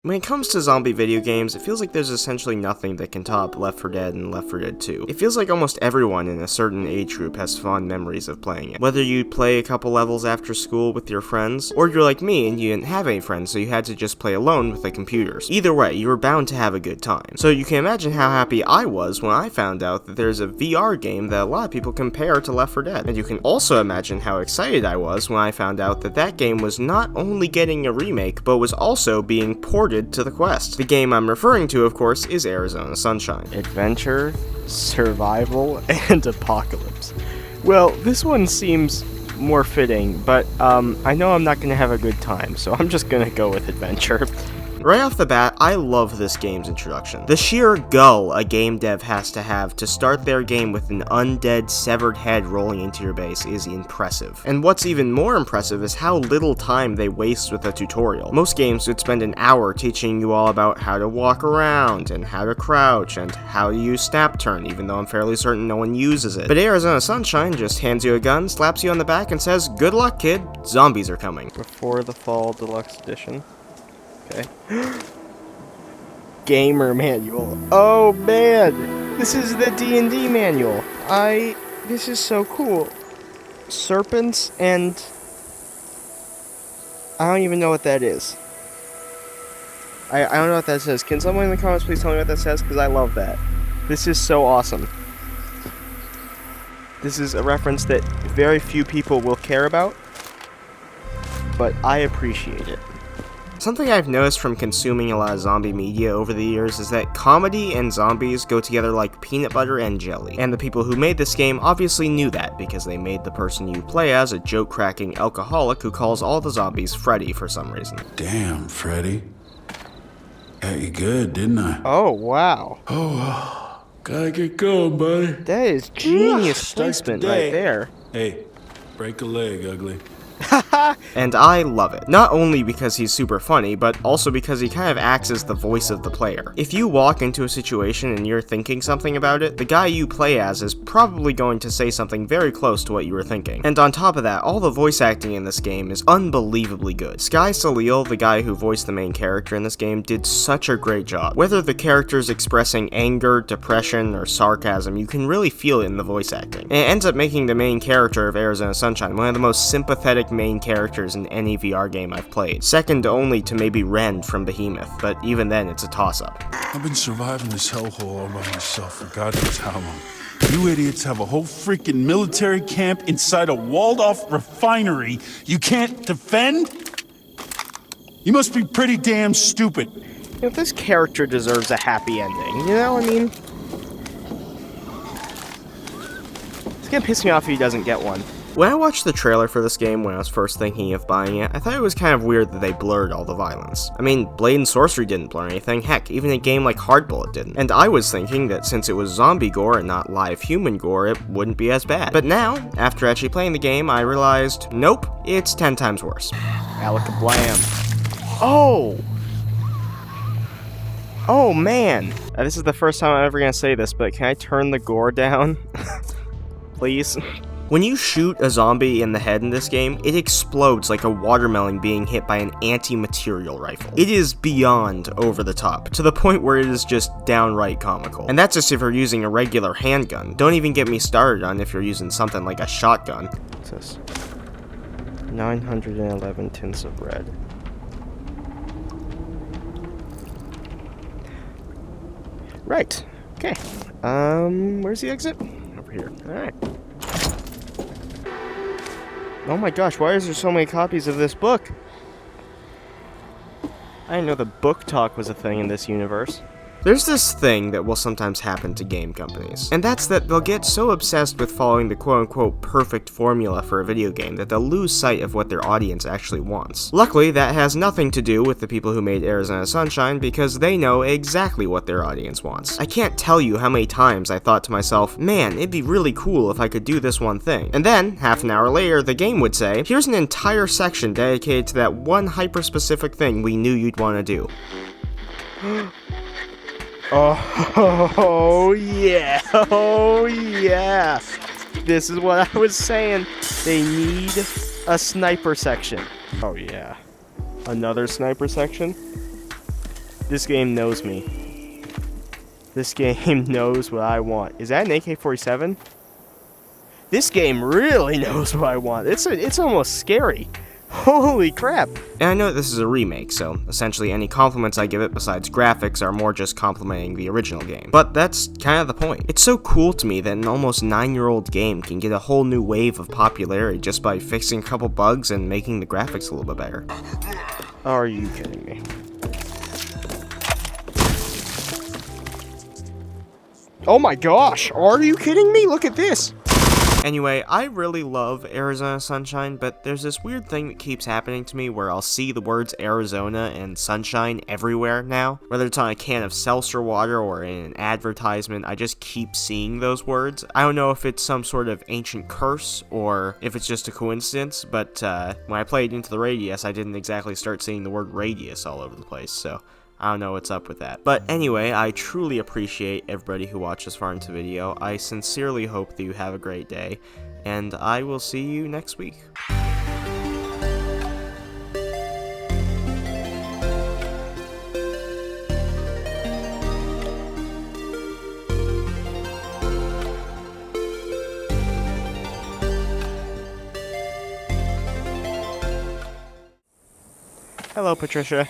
When it comes to zombie video games, it feels like there's essentially nothing that can top Left 4 Dead and Left 4 Dead 2. It feels like almost everyone in a certain age group has fond memories of playing it. Whether you play a couple levels after school with your friends, or you're like me and you didn't have any friends so you had to just play alone with the computers. Either way, you were bound to have a good time. So you can imagine how happy I was when I found out that there's a VR game that a lot of people compare to Left 4 Dead. And you can also imagine how excited I was when I found out that that game was not only getting a remake, but was also being ported to the Quest. The game I'm referring to, of course, is Arizona Sunshine. Adventure, survival, and apocalypse. Well, this one seems more fitting, but I know I'm not going to have a good time, so I'm just going to go with adventure. Right off the bat, I love this game's introduction. The sheer gull a game dev has to start their game with an undead, severed head rolling into your base is impressive. And what's even more impressive is how little time they waste with a tutorial. Most games would spend an hour teaching you all about how to walk around, and how to crouch, and how to use snap turn, even though I'm fairly certain no one uses it. But Arizona Sunshine just hands you a gun, slaps you on the back, and says, "Good luck, kid, zombies are coming." Before the Fall Deluxe Edition. Okay. Gamer manual. Oh man, this is the D&D manual. This is so cool. Serpents and I don't even know what that is. I don't know what that says. Can someone in the comments please tell me what that says? Because I love that. This is so awesome. This is a reference that very few people will care about, but I appreciate it. Something I've noticed from consuming a lot of zombie media over the years is that comedy and zombies go together like peanut butter and jelly. And the people who made this game obviously knew that, because they made the person you play as a joke-cracking alcoholic who calls all the zombies Freddy for some reason. Damn, Freddy. Got you good, didn't I? Oh, wow. Oh, gotta get going, buddy. That is genius placement right there. Hey, break a leg, ugly. And I love it. Not only because he's super funny, but also because he kind of acts as the voice of the player. If you walk into a situation and you're thinking something about it, the guy you play as is probably going to say something very close to what you were thinking. And on top of that, all the voice acting in this game is unbelievably good. Sky Salil, the guy who voiced the main character in this game, did such a great job. Whether the character's expressing anger, depression, or sarcasm, you can really feel it in the voice acting. And it ends up making the main character of Arizona Sunshine one of the most sympathetic main characters in any VR game I've played, second only to maybe Ren from Behemoth, but even then it's a toss-up. I've been surviving this hellhole all by myself for God knows how long. You idiots have a whole freaking military camp inside a walled-off refinery you can't defend? You must be pretty damn stupid. You know, this character deserves a happy ending, you know what I mean? It's gonna piss me off if he doesn't get one. When I watched the trailer for this game when I was first thinking of buying it, I thought it was kind of weird that they blurred all the violence. I mean, Blade and Sorcery didn't blur anything, heck, even a game like Hard Bullet didn't. And I was thinking that since it was zombie gore and not live human gore, it wouldn't be as bad. But now, after actually playing the game, I realized, nope, it's 10 times worse. Alakablam. Oh! Oh man! This is the first time I'm ever gonna say this, but can I turn the gore down? Please? When you shoot a zombie in the head in this game, it explodes like a watermelon being hit by an anti-material rifle. It is beyond over the top, to the point where it is just downright comical. And that's just if you're using a regular handgun. Don't even get me started on if you're using something like a shotgun. What's this? 911 tints of red. Right. Okay. Where's the exit? Over here. Alright. Oh my gosh, why is there so many copies of this book? I didn't know the book talk was a thing in this universe. There's this thing that will sometimes happen to game companies, and that's that they'll get so obsessed with following the quote-unquote perfect formula for a video game that they'll lose sight of what their audience actually wants. Luckily, that has nothing to do with the people who made Arizona Sunshine, because they know exactly what their audience wants. I can't tell you how many times I thought to myself, man, it'd be really cool if I could do this one thing. And then, half an hour later, the game would say, here's an entire section dedicated to that one hyper-specific thing we knew you'd want to do. Oh yeah, oh yeah. This is what I was saying. They need a sniper section. Oh yeah. Another sniper section? This game knows me. This game knows what I want. Is that an AK-47? This game really knows what I want. It's almost scary. Holy crap. And I know this is a remake, so essentially any compliments I give it besides graphics are more just complimenting the original game. But that's kind of the point. It's so cool to me that an almost 9-year-old game can get a whole new wave of popularity just by fixing a couple bugs and making the graphics a little bit better. Are you kidding me? Oh my gosh, are you kidding me? Look at this! Anyway, I really love Arizona Sunshine, but there's this weird thing that keeps happening to me where I'll see the words Arizona and Sunshine everywhere now. Whether it's on a can of seltzer water or in an advertisement, I just keep seeing those words. I don't know if it's some sort of ancient curse or if it's just a coincidence, but when I played Into the Radius, I didn't exactly start seeing the word radius all over the place, so I don't know what's up with that. But anyway, I truly appreciate everybody who watched this far into the video. I sincerely hope that you have a great day, and I will see you next week. Hello, Patricia.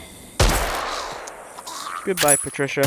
Goodbye, Patricia.